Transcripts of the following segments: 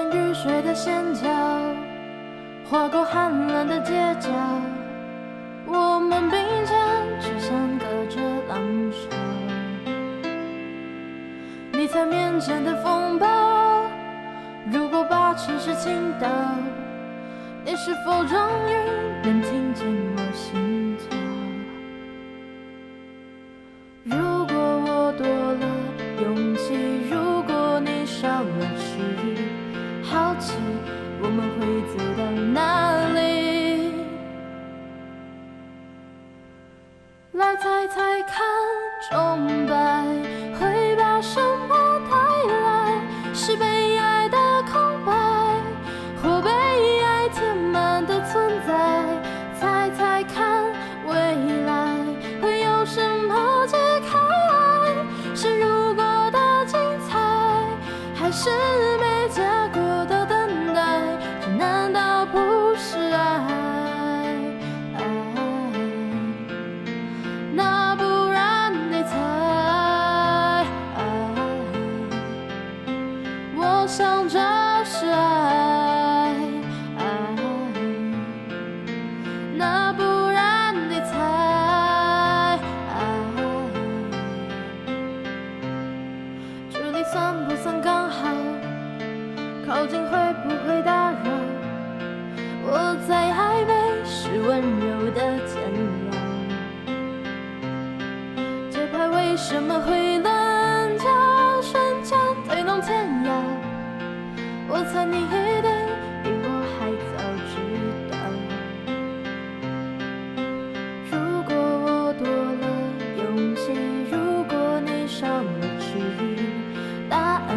看雨水的线条，划过寒冷的街角，我们并肩，只相隔着浪潮。你在面前的风暴，如果把城市倾倒，你是否终于能听见我心跳？如果我多了勇气，如果你少了迟疑，好奇我们会走到哪里？来猜猜看，崇拜会把什么带来？是被爱的空白，或被爱填满的存在？猜猜看，未来会有什么解开？是如果的精彩，还是没结果的等待？这难道不是爱？那不然你猜？我想这是爱。那不然你猜？距离算不算刚好？靠近会不会打扰？我在暧昧是温柔的煎熬，节拍为什么会乱叫？瞬间推动天摇，我猜你一定比我还早知道。如果我多了勇气，如果你少了迟疑，答案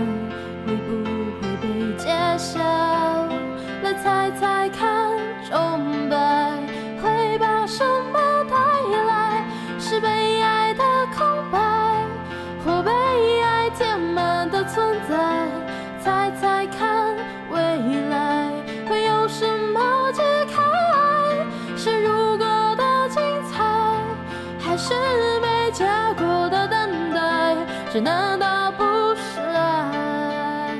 会不会被揭晓？来猜猜看，崇拜会把什么带来？是被爱的空白，或被爱填满的存在？猜猜看，未来会有什么解开？是如果的精彩，还是没结果的等待？这难道不是爱？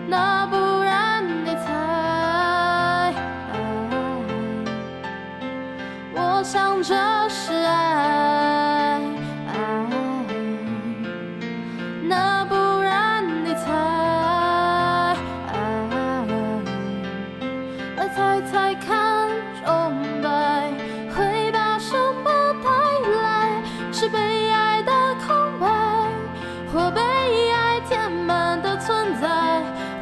那不然你猜？我想这是爱。那不然你猜？来猜猜看，崇拜会把什么带来？是被爱的空白，或被爱填满的存在？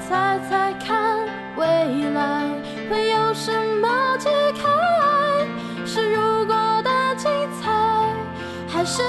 猜猜看，未来会有什么解开？是如果的精彩，还是